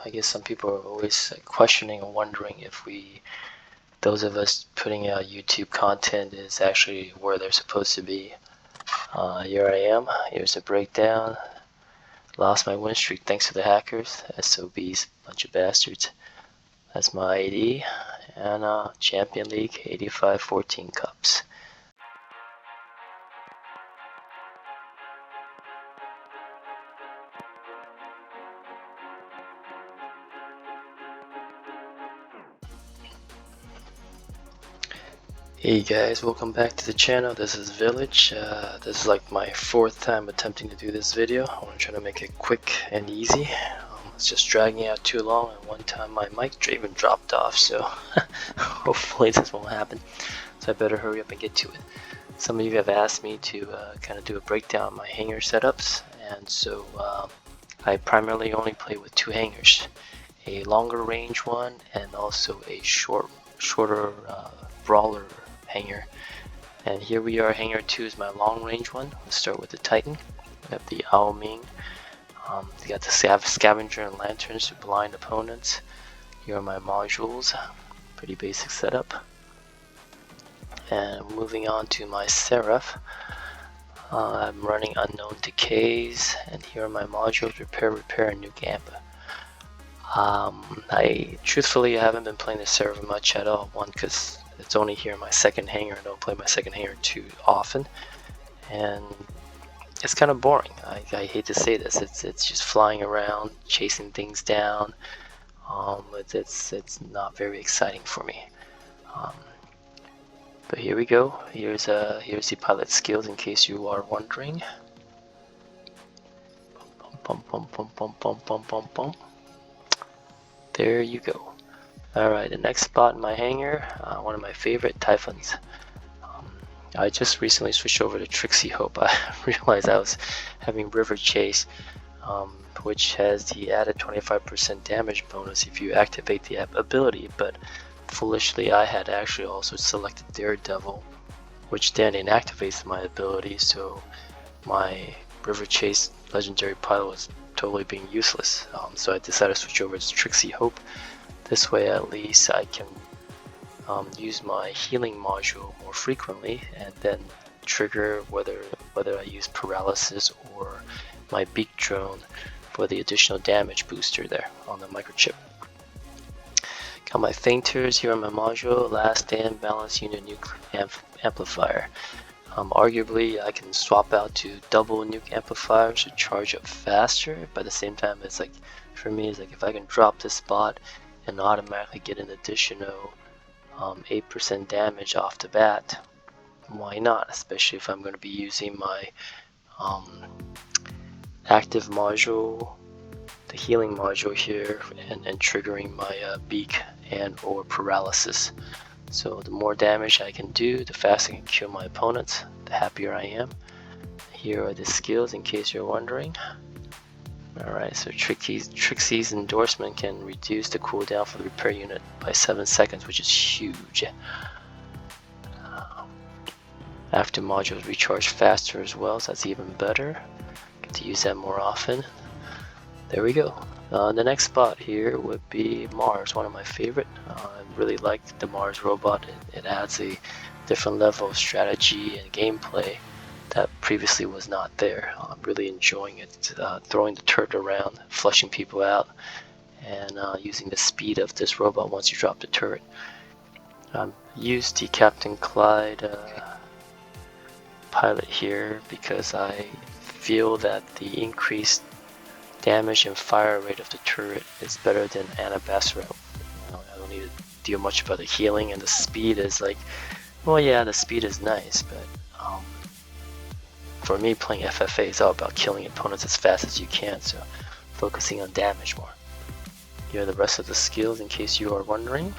I guess some people are always questioning or wondering if those of us putting out YouTube content is actually where they're supposed to be. Here I am. Here's a breakdown. Lost my win streak thanks to the hackers. SOBs, bunch of bastards. That's my ID. And Champion League 85-14 cups. Hey guys, welcome back to the channel. This is Village. This is like my fourth time attempting to do this video. I want to try to make it quick and easy. It's just dragging out too long, and one time my mic even dropped off, so hopefully this won't happen. So I better hurry up and get to it. Some of you have asked me to kind of do a breakdown of my hanger setups, and so I primarily only play with two hangers. A longer range one and also a shorter brawler hanger. And here we are. Hanger 2 is my long range one. Let's start with the Titan. We have the Ao Ming. We got the scavenger and lanterns to blind opponents. Here are my modules. Pretty basic setup. And moving on to my Seraph. I'm running Unknown Decays, and here are my modules: Repair, and Nuke Amp. Truthfully, I haven't been playing the Seraph much at all. One, because it's only here in my second hanger. I don't play my second hanger too often, and it's kind of boring. I hate to say this. It's just flying around, chasing things down. It's not very exciting for me. But here we go. Here's the pilot skills in case you are wondering. Bum, bum, bum, bum, bum, bum, bum, bum. There you go. Alright, the next spot in my hanger, one of my favorite Typhons. I just recently switched over to Trixie Hope. I realized I was having River Chase, which has the added 25% damage bonus if you activate the ability, but foolishly I had actually also selected Daredevil, which then inactivates my ability, so my River Chase legendary pilot was totally being useless. So I decided to switch over to Trixie Hope. This way at least I can use my healing module more frequently and then trigger whether I use paralysis or my beak drone for the additional damage booster there on the microchip. Got my feinters here on my module: Last Stand, Balance Unit, Nuke Amplifier. Arguably I can swap out to double nuke amplifiers to charge up faster, but at the same time it's like, for me, it's like if I can drop this spot and automatically get an additional 8% damage off the bat, why not? Especially if I'm going to be using my active module, the healing module here, and triggering my beak and or paralysis. So the more damage I can do, the faster I can kill my opponents, the happier I am. Here are the skills in case you're wondering. Alright, so Trixie's endorsement can reduce the cooldown for the repair unit by 7 seconds, which is huge. After modules recharge faster as well, so that's even better. Get to use that more often. There we go. The next spot here would be Mars, one of my favorite. I really like the Mars robot. It adds a different level of strategy and gameplay that previously was not there. I'm really enjoying it, throwing the turret around, flushing people out, and using the speed of this robot once you drop the turret. Used the Captain Clyde pilot here because I feel that the increased damage and fire rate of the turret is better than Anabassara. I don't need to deal much about the healing, and the speed is like, well, yeah, the speed is nice, but for me, playing FFA is all about killing opponents as fast as you can, so focusing on damage more. Here are the rest of the skills in case you are wondering.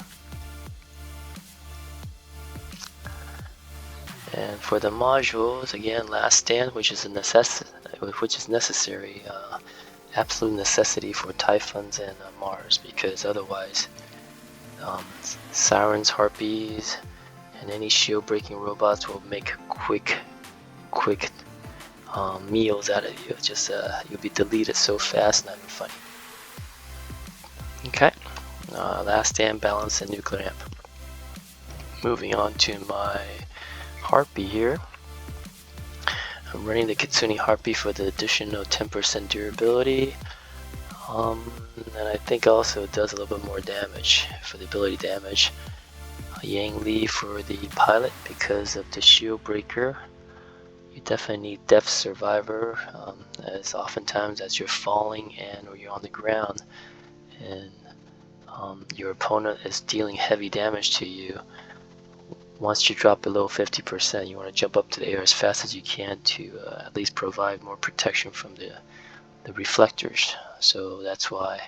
And for the modules, again, Last Stand, which is necessary, absolute necessity for Typhons and Mars, because otherwise Sirens, Harpies, and any shield breaking robots will make quick meals out of you. Just you'll be deleted so fast, not even funny. Okay, last stand, balance, and nuclear amp. Moving on to my Harpy here. I'm running the Kitsune Harpy for the additional 10% durability. And I think also it does a little bit more damage for the ability damage. Yang Li for the pilot because of the shield breaker. You definitely need Depth Survivor, as oftentimes as you're falling and or you're on the ground and your opponent is dealing heavy damage to you. Once you drop below 50%, you want to jump up to the air as fast as you can to at least provide more protection from the reflectors. So that's why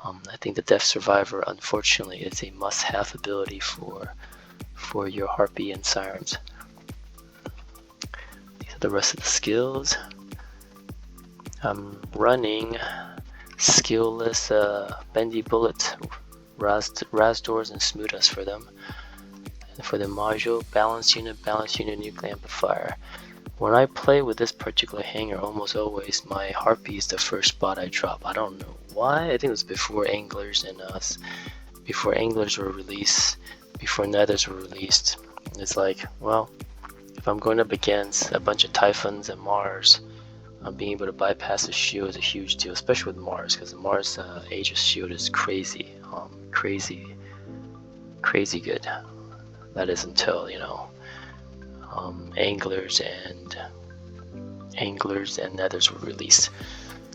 I think the Depth Survivor, unfortunately, is a must-have ability for your Harpy and Sirens. These are the rest of the skills. I'm running skillless Bendy Bullet, Raz Doors, and Smooth Us for them. And for the module, balance unit, nuclear amplifier. When I play with this particular hanger, almost always my Harpy is the first spot I drop. I don't know why. I think it was before Anglers and before Anglers were released, before Nethers were released. It's like, well, if I'm going up against a bunch of Typhons and Mars, being able to bypass the shield is a huge deal, especially with Mars, because the Mars Aegis shield is crazy, crazy good. That is until, you know, Anglers and Nethers were released.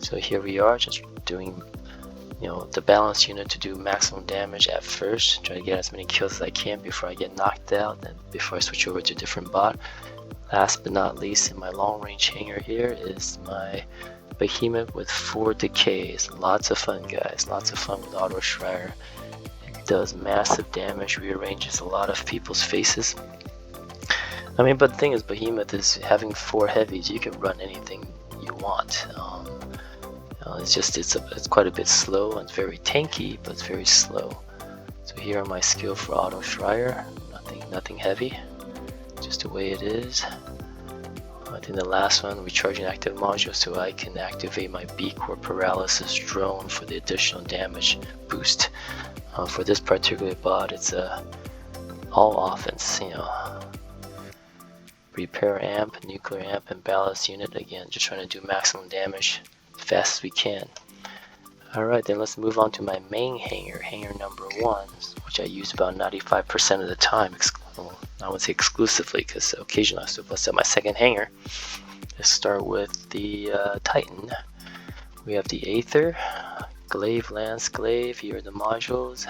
So here we are, just doing, you know, the balance unit to do maximum damage at first, try to get as many kills as I can before I get knocked out and before I switch over to a different bot. Last but not least, in my long range hanger here is my Behemoth with 4 decays. Lots of fun, guys, lots of fun with Auto Schreier. It does massive damage, rearranges a lot of people's faces. I mean, but the thing is, Behemoth is having 4 heavies. You can run anything you want. It's just it's quite a bit slow and it's very tanky, but it's very slow. So here are my skill for Auto Schreier. Nothing heavy, just the way it is. I think the last one, recharging active module, so I can activate my beak or paralysis drone for the additional damage boost. For this particular bot, it's all offense, you know. Repair amp, nuclear amp, and ballast unit. Again, just trying to do maximum damage as fast as we can. Alright, then let's move on to my main hanger, hanger number 1, which I use about 95% of the time. Well, I wouldn't say exclusively, because occasionally I still bust out my second hanger. Let's start with the Titan. We have the Aether, Glaive, Lance, Glaive. Here are the modules.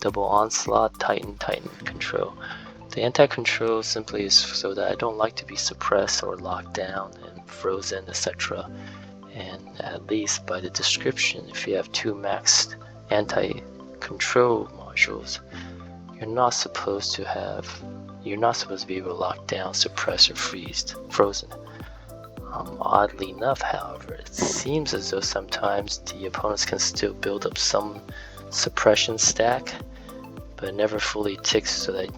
Double Onslaught, Titan, Control. The anti-control simply is so that I don't like to be suppressed or locked down and frozen, etc. And at least by the description, if you have 2 maxed anti-control modules, you're not supposed to be able to lock down, suppress, or frozen. Oddly enough, however, it seems as though sometimes the opponents can still build up some suppression stack, but it never fully ticks, so that,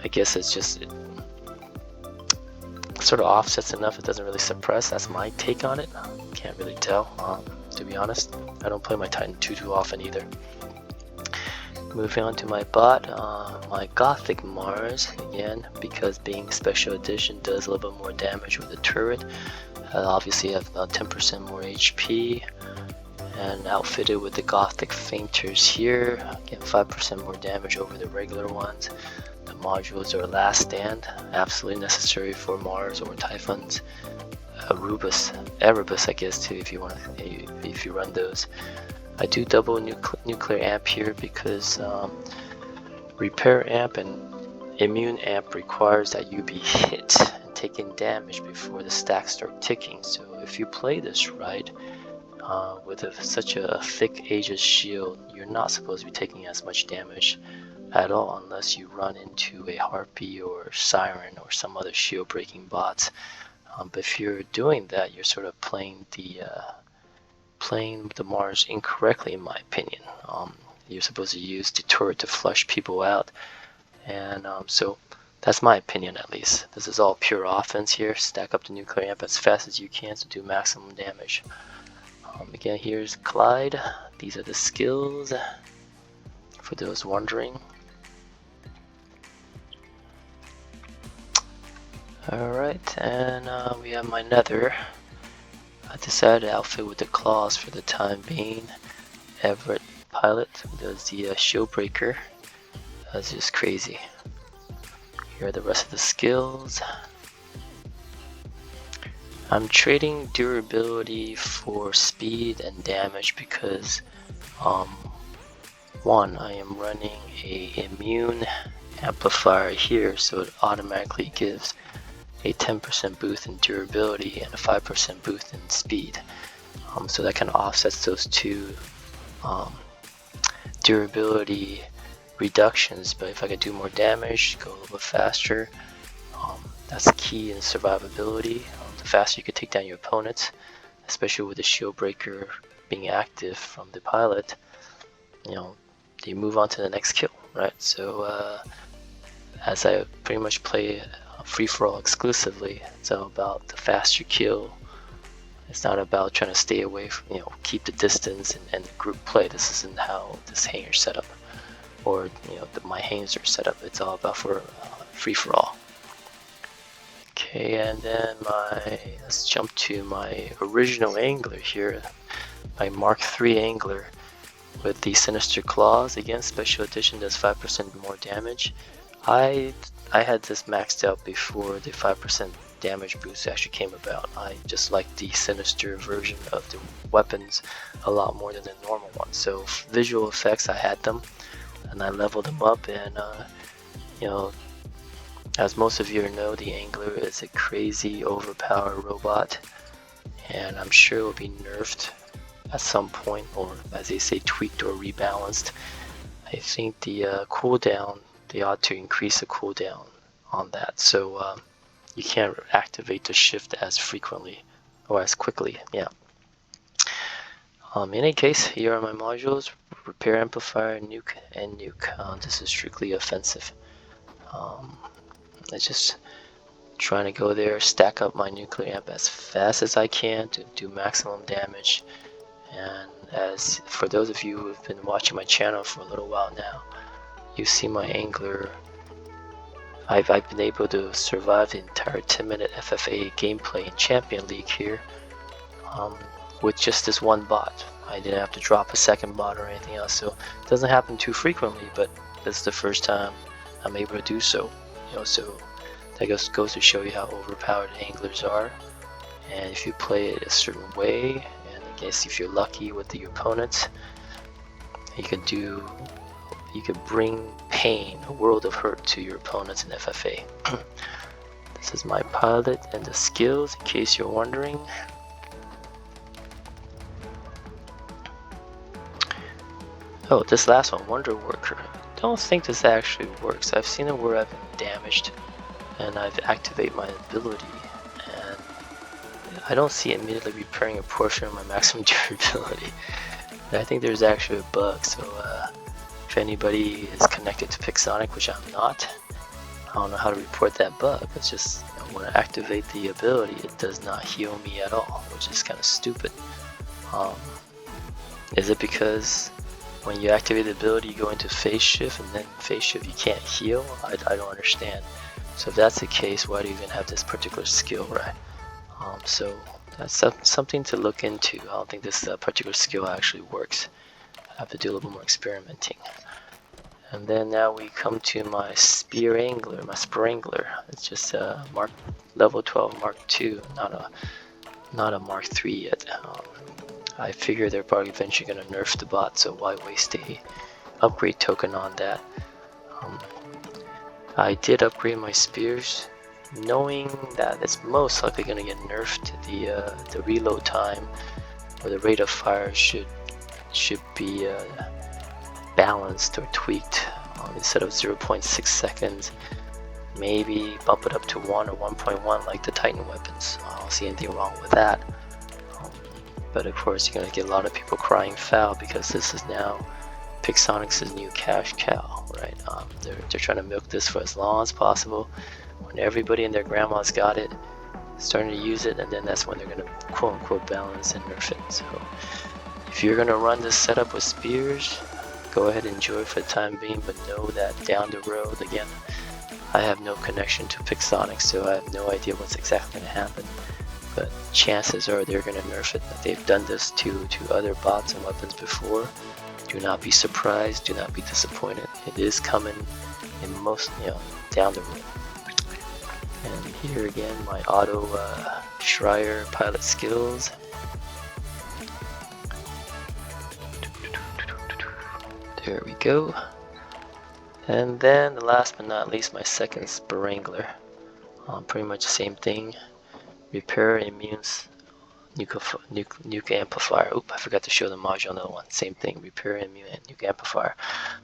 I guess it's just, it sort of offsets enough, it doesn't really suppress. That's my take on it. Can't really tell, to be honest. I don't play my Titan too often either. Moving on to my bot, my Gothic Mars, again, because being special edition does a little bit more damage with the turret. Obviously have about 10% more HP, and outfitted with the Gothic Fainters here, again 5% more damage over the regular ones. The modules are Last Stand, absolutely necessary for Mars or Typhons. Erebus, I guess, too, if you run those. I do double nuclear amp here because repair amp and immune amp requires that you be hit and taking damage before the stacks start ticking. So if you play this right, with such a thick Aegis shield, you're not supposed to be taking as much damage at all unless you run into a Harpy or Siren or some other shield breaking bots. But if you're doing that, you're sort of playing the Mars incorrectly, in my opinion. You're supposed to use the turret to flush people out, and so that's my opinion, at least. This is all pure offense here. Stack up the nuclear amp as fast as you can to do maximum damage. Again, here's Clyde. These are the skills for those wondering. Alright, and we have my nether. I decided to outfit with the claws for the time being. Everett pilot does the shield breaker. That's just crazy. Here are the rest of the skills. I'm trading durability for speed and damage because one, I am running a immune amplifier here, so it automatically gives a 10% boost in durability and a 5% boost in speed. So that kind of offsets those two durability reductions, but if I could do more damage, go a little bit faster, that's key in survivability. The faster you could take down your opponents, especially with the shield breaker being active from the pilot, you move on to the next kill, right? So as I pretty much play free-for-all exclusively, it's all about the faster kill. It's not about trying to stay away from, keep the distance and group play. This isn't how this hangar set up, or my hangars are set up. It's all about for free-for-all. Okay, and then let's jump to my original angler here, my Mark III angler with the Sinister Claws. Again, special edition does 5% more damage. I had this maxed out before the 5% damage boost actually came about. I just like the Sinister version of the weapons a lot more than the normal one. So visual effects, I had them, and I leveled them up, and as most of you know, the Angler is a crazy overpowered robot, and I'm sure it will be nerfed at some point, or as they say, tweaked or rebalanced. I think the cooldown, they ought to increase the cooldown on that, so you can't activate the shift as frequently or as quickly. In any case, here are my modules: repair amplifier, nuke, and nuke. This is strictly offensive. I'm just trying to go there, stack up my nuclear amp as fast as I can to do maximum damage. And as for those of you who have been watching my channel for a little while now, you see my angler. I've been able to survive the entire 10-minute FFA gameplay in Champion League here with just this one bot. I didn't have to drop a second bot or anything else, so it doesn't happen too frequently, but this is the first time I'm able to do so. So that goes to show you how overpowered anglers are, and if you play it a certain way, and I guess if you're lucky with your opponents, you could bring pain, a world of hurt to your opponents in FFA. This is my pilot and the skills, in case you're wondering. Oh, this last one, Wonder Worker. Don't think this actually works. I've seen it where I've been damaged and I've activated my ability, and I don't see it immediately repairing a portion of my maximum durability. And I think there's actually a bug, so if anybody is connected to Pixonic, which I'm not, I don't know how to report that bug. It's just when I activate the ability, it does not heal me at all, which is kind of stupid. Is it because when you activate the ability, you go into phase shift, and then phase shift you can't heal? I don't understand. So if that's the case, why do you even have this particular skill, right? So that's something to look into. I don't think this particular skill actually works. I have to do a little bit more experimenting. And then now we come to my Spear Angler, my Sprangler. It's just a level 12 Mark II, not a Mark III yet. I figure they're probably eventually going to nerf the bot, so why waste a upgrade token on that? I did upgrade my spears, knowing that it's most likely going to get nerfed. The reload time or the rate of fire should be balanced or tweaked. Instead of 0.6 seconds, maybe bump it up to 1 or 1.1 like the Titan weapons. I don't see anything wrong with that. But of course, you're going to get a lot of people crying foul because this is now Pixonic's new cash cow, right? They're trying to milk this for as long as possible when everybody and their grandma's got it. starting to use it, and then that's when they're gonna quote unquote balance and nerf it. So if you're gonna run this setup with spears, go ahead and enjoy for the time being, but know that down the road, again, I have no connection to pixonic, so I have no idea what's exactly gonna happen. But chances are they're gonna nerf it. They've done this to other bots and weapons before. Do not be surprised, do not be disappointed. It is coming in most, down the road. And here again, my auto Schreier pilot skills. There we go. And then last but not least, my second Sprangler. Pretty much the same thing. Repair immune nuke amplifier. Oop, I forgot to show the module on the other one. Same thing, repair immune and nuke amplifier.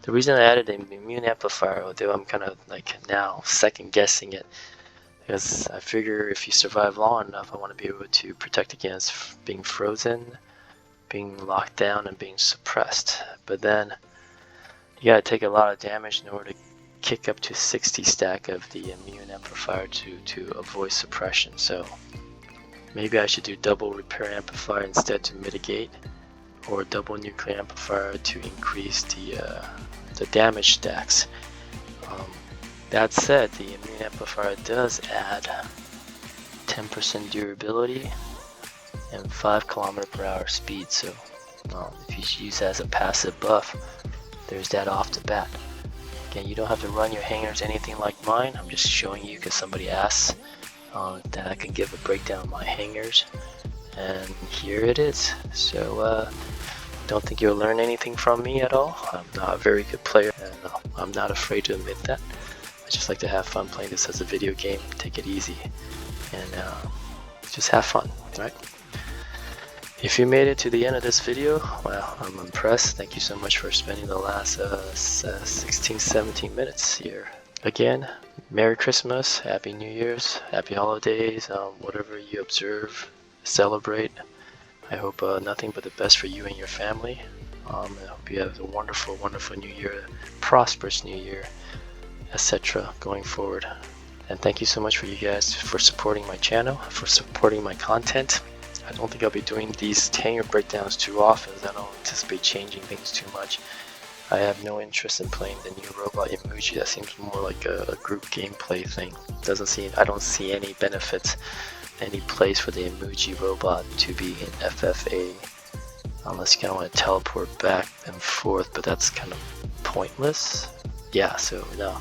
The reason I added an immune amplifier, although I'm kind of like now second guessing it, because I figure if you survive long enough, I want to be able to protect against being frozen, being locked down, and being suppressed. But then you gotta take a lot of damage in order to kick up to 60 stack of the immune amplifier to avoid suppression. So maybe I should do double repair amplifier instead to mitigate, or double nuclear amplifier to increase the damage stacks. That said, the immune amplifier does add 10% durability and 5 km/h speed, so if you use that as a passive buff, there's that off the bat. Again, you don't have to run your hangers anything like mine. I'm just showing you because somebody asked that I can give a breakdown of my hangers, and here it is. So don't think you'll learn anything from me at all. I'm not a very good player, and I'm not afraid to admit that. I just like to have fun playing this as a video game, take it easy, and just have fun, right? If you made it to the end of this video, well, I'm impressed. Thank you so much for spending the last 16-17 minutes here. Again, Merry Christmas, Happy New Year's, Happy Holidays, whatever you observe, celebrate. I hope nothing but the best for you and your family. I hope you have a wonderful, wonderful new year, prosperous new year, etc. going forward. And thank you so much for you guys for supporting my channel, for supporting my content. I don't think I'll be doing these hanger breakdowns too often, as I don't anticipate changing things too much. I have no interest in playing the new robot emoji. That seems more like a group gameplay thing. I don't see any benefits, any place for the emoji robot to be in FFA, unless you kind of want to teleport back and forth, but that's kind of pointless. Yeah, so no,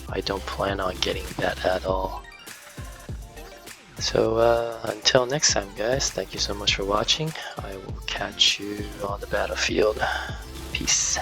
I don't plan on getting that at all. So until next time, guys, thank you so much for watching. I will catch you on the battlefield. Peace.